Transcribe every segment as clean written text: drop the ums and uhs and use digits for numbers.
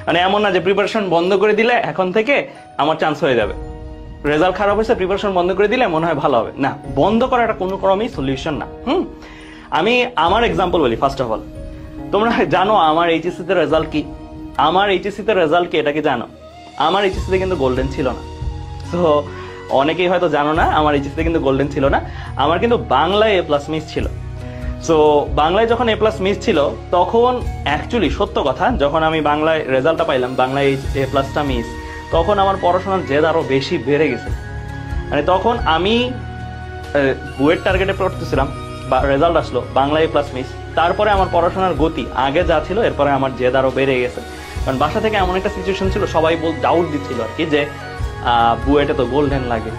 মানে এমন না যে প্রিপারেশন বন্ধ করে দিলে এখন থেকে আমার চান্স হয়ে যাবে, রেজাল্ট খারাপ হয়েছে প্রিপারেশন বন্ধ করে দিলে মনে হয় ভালো হবে, না, বন্ধ করাটা কোনো ক্রমেই সলিউশন না। আমি আমার এক্সাম্পল বলি। ফার্স্ট অফ অল, তোমরা জানো আমার এইচএসসি তে রেজাল্ট কি? আমার এইচএসসি তে রেজাল্ট কি এটা কি জানো? আমার এইচএসসি তে কিন্তু গোল্ডেন ছিল না। তো অনেকেই হয়তো জানো না, আমার এইচএসসি তে কিন্তু গোল্ডেন ছিল না, আমার কিন্তু বাংলায় A+ মিস ছিল। সো বাংলায় যখন A+ মিস ছিল তখন অ্যাকচুয়ালি সত্য কথা, যখন আমি বাংলায় রেজাল্টটা পাইলাম, বাংলায় A+টা মিস, তখন আমার পড়াশোনার জেদ আরো বেশি বেড়ে গেছে। মানে তখন আমি বুয়েট টার্গেটে পড়তেছিলাম, বা রেজাল্ট আসলো বাংলায় A+ মিস, তারপরে আমার পড়াশোনার গতি আগে যা ছিল এরপরে আমার জেদ আরো বেড়ে গেছে। কারণ বাসা থেকে এমন একটা সিচুয়েশন ছিল, সবাই ডাউট দিচ্ছিল আর কি, যে বুয়েটে তো গোল্ডেন লাগে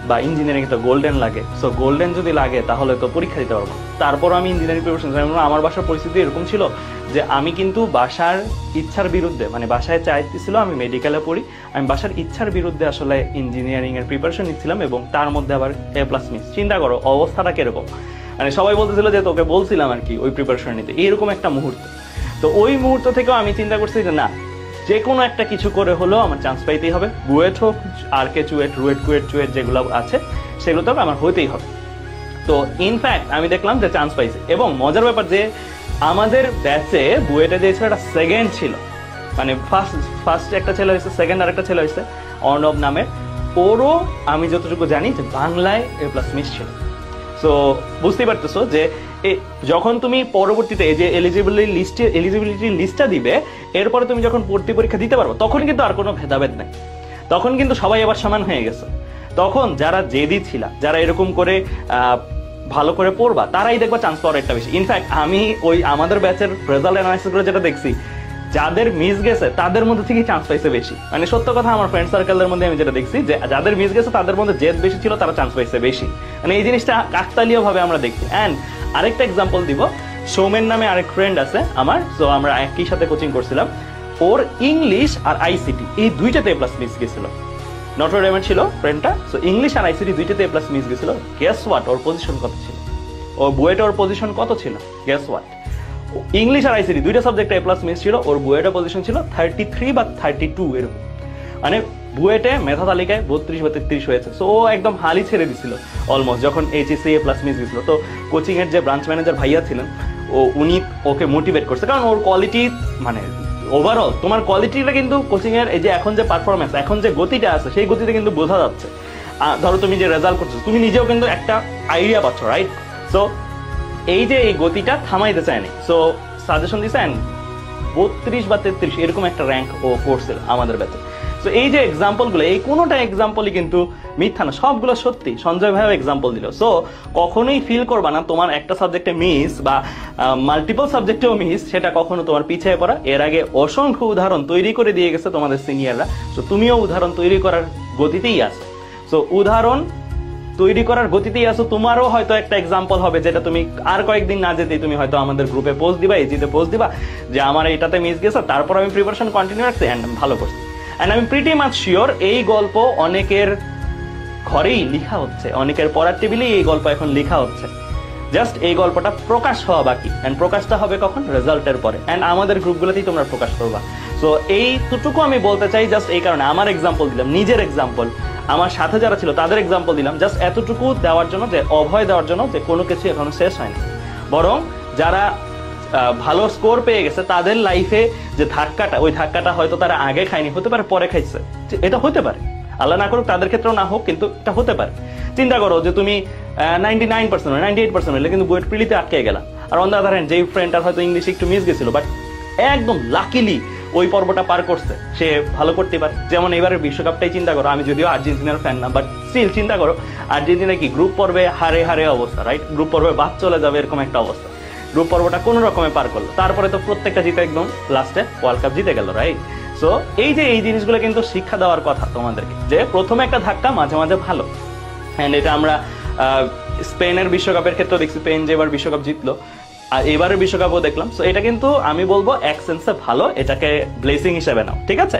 বা ইঞ্জিনিয়ারিং তো গোল্ডেন লাগে, সো গোল্ডেন যদি লাগে তাহলে তো পরীক্ষা দিতে পারবো। তারপর আমি ইঞ্জিনিয়ারিং প্রিপারেশন, আমার বাসার পরিস্থিতি এরকম ছিল যে আমি কিন্তু বাসার ইচ্ছার বিরুদ্ধে, মানে বাসায় চাইতেছিল আমি মেডিকেলে পড়ি, আমি বাসার ইচ্ছার বিরুদ্ধে আসলে ইঞ্জিনিয়ারিং এর প্রিপারেশন নিচ্ছিলাম, এবং তার মধ্যে আবার A+ মিস। চিন্তা করো অবস্থাটা কিরকম। মানে সবাই বলতেছিল যে তোকে বলছিলাম আর কি ওই প্রিপারেশন নিতে, এইরকম একটা মুহূর্ত। তো ওই মুহূর্ত থেকেও আমি চিন্তা করছি যে না, যে কোনো একটা কিছু করে হলেও আমার চান্স পাইতেই হবে, বুয়েট হোক, RK চুয়েট, রুয়েট কুয়েট চুয়েট যেগুলো আছে সেগুলো তো আমার হইতেই হবে। তো ইনফ্যাক্ট আমি দেখলাম যে চান্স পাইছে, এবং মজার ব্যাপার যে আমাদের ব্যাচে বুয়েটে যে ছেলেটা সেকেন্ড ছিল, মানে ফার্স্ট একটা ছেলে হয়েছে, সেকেন্ড আর একটা ছেলে হয়েছে অর্ণব নামের, ওরও আমি যতটুকু জানি যে বাংলায় A+ মিস ছিল। সো বুঝতেই পারতেছো যে যখন তুমি পরবর্তীতে এই যে এলিজিবিলিটি লিস্টটা দিবে, এরপরে তুমি যখন ভর্তি পরীক্ষা দিতে পারবো, তখন কিন্তু আর কোনো ভেদাভেদ নাই, তখন কিন্তু সবাই আবার সমান হয়ে গেছে। তখন যারা জেদি ছিল, যারা এরকম করে ভালো করে পড়বা, তারাই দেখবা চান্স পাওয়ার একটা বেশি। ইনফ্যাক্ট আমি ওই আমাদের ব্যাচের রেজাল্ট অ্যানালাইসিস করে যেটা দেখছি, যাদের মিস গেছে তাদের মধ্যে থেকেই চান্স পাইছে বেশি। মানে সত্য কথা, আমার ফ্রেন্ড সার্কেলের মধ্যে আমি যেটা দেখছি যে যাদের মিস গেছে তাদের মধ্যে জেদ বেশি ছিল, তারা চান্স পাইছে বেশি। মানে এই জিনিসটা কাকতালীয় ভাবে আমরা দেখছি। অ্যান্ড আরেকটা এক্সাম্পল দিব, সৌমেন নামে আরেক ফ্রেন্ড আছে আমার, তো আমরা একই সাথে কোচিং করছিলাম, ওর ইংলিশ আর ICT এই দুইটাতে A+ মিস গেছিল। নটর ডেমের ছিল ফ্রেন্ডটা, সো ইংলিশ আর ICT দুইটাতে A+ মিস গেছিল। গেস হোয়াট, ওর পজিশন কত ছিল? ওর বুয়েটে ওর পজিশন কত ছিল? গেস হোয়াট, ইংলিশ আর ICT দুইটা সাবজেক্টে A+ মিস ছিল, ওর বুয়েটে পজিশন ছিল 33 বা 32 এরকম। মানে বুয়েটে মেধা তালিকায় 32 বা 33 হয়েছে। সো ও একদম হালই ছেড়ে দিছিল অলমোস্ট, যখন HSC A+ মিস গেছিল। তো কোচিং এর যে ব্রাঞ্চ ম্যানেজার ভাইয়া ছিলেন, উনি ওকে মোটিভেট করছে, কারণ ওর কোয়ালিটি, মানে ওভারঅল তোমার কোয়ালিটিটা কিন্তু কোচিং এর এই যে এখন যে পারফরমেন্স, এখন যে গতিটা আছে, সেই গতিতে কিন্তু বোঝা যাচ্ছে। ধরো তুমি যে রেজাল্ট করছো, তুমি নিজেও কিন্তু একটা আইডিয়া পাচ্ছ, রাইট? সো এই যে এই গতিটা থামাইতে চায়নি, সো সাজেশন দিছেন 32 বা 33 এরকম একটা র্যাঙ্ক ও করছিল আমাদের ব্যাচে। সো এই যে এক্সাম্পলগুলো, এই কোনোটা এক্সাম্পলই কিন্তু মিথ্যা না, সবগুলো সত্যি। সঞ্জয় ভাইও এক্সাম্পল দিল। সো কখনোই ফিল করবা না তোমার একটা সাবজেক্টে মিস বা মাল্টিপল সাবজেক্টেও মিস, সেটা কখনো তোমার পিছিয়ে পড়া। এর আগে অসংখ্য উদাহরণ তৈরি করে দিয়ে গেছে তোমাদের সিনিয়ররা, সো তুমিও উদাহরণ তৈরি করার গতিতেই আছো। সো উদাহরণ তৈরি করার গতিতেই আছো, তোমারও হয়তো একটা এক্সাম্পল হবে, যেটা তুমি আর কয়েকদিন না যেতেই তুমি হয়তো আমাদের গ্রুপে পোস্ট দিবা, এজিতে পোস্ট দিবা যে আমার এটাতে মিস গেছে, তারপর আমি প্রিপারেশন কন্টিনিউ রাখছি এন্ড ভালো করছি। এন্ড আমি প্রিটি মাচ শিওর এই গল্প অনেকের ঘরেই লেখা হচ্ছে, অনেকের পড়ার টেবিলেই এই গল্প এখন লেখা হচ্ছে। জাস্ট এই গল্পটা প্রকাশ হওয়া বাকি, এন্ড প্রকাশটা হবে কখন? রেজাল্টের পরে, এন্ড আমাদের গ্রুপগুলোতেই তোমরা প্রকাশ করবা। সো এইটুকু আমি বলতে চাই, জাস্ট এই কারণে আমার এক্সাম্পল দিলাম, নিজের এক্সাম্পল, আমার সাথে যারা ছিল তাদের এক্সাম্পল দিলাম, জাস্ট এতটুকু দেওয়ার জন্য, যে অভয় দেওয়ার জন্য যে কোনো কিছু এখনো শেষ হয়নি। বরং যারা ভালো স্কোর পেয়ে গেছে তাদের লাইফে যে ধাক্কাটা, ওই ধাক্কাটা হয়তো তারা আগে খায়নি, হতে পারে পরে খাইছে, এটা হতে পারে, আল্লাহ না করুক তাদের ক্ষেত্রেও না হোক, কিন্তু এটা হতে পারে। চিন্তা করো যে তুমি 99% 98% হলে কিন্তু বুয়েট প্রিলিতে আটকে গেলা, আর অন দ্য আদার হ্যান্ড যেই ফ্রেন্ডটার হয়তো ইংলিশ একটু মিস গেছিল, বাট একদম লাকিলি ওই পর্বটা পার করছে, সে ভালো করতে পারে। যেমন এবারের বিশ্বকাপটাই চিন্তা করো, আমি যদিও আর্জেন্টিনার ফ্যান না, বাট স্টিল চিন্তা করো, আর্জেন্টিনা কি গ্রুপ পর্বে হারে হারে অবস্থা, রাইট? গ্রুপ পর্বে বাদ চলে যাবে এরকম একটা অবস্থা, গ্রুপ পর্বটা কোনো রকমে পার করলো, তারপরে তো প্রত্যেকটা জিতে একদম লাস্টে ওয়ার্ল্ড কাপ জিতে গেল, রাইট? সো এই যে এই জিনিসগুলো কিন্তু শিক্ষা দেওয়ার কথা তোমাদেরকে, যে প্রথমে একটা ধাক্কা মাঝে মাঝে ভালো। অ্যান্ড এটা আমরা স্পেনের বিশ্বকাপের ক্ষেত্রে দেখছি, স্পেন যে এবার বিশ্বকাপ জিতলো, আর এবারের বিশ্বকাপও দেখলাম। সো এটা কিন্তু আমি বলবো এক সেন্সে ভালো, এটাকে ব্লেসিং হিসেবে নাও, ঠিক আছে?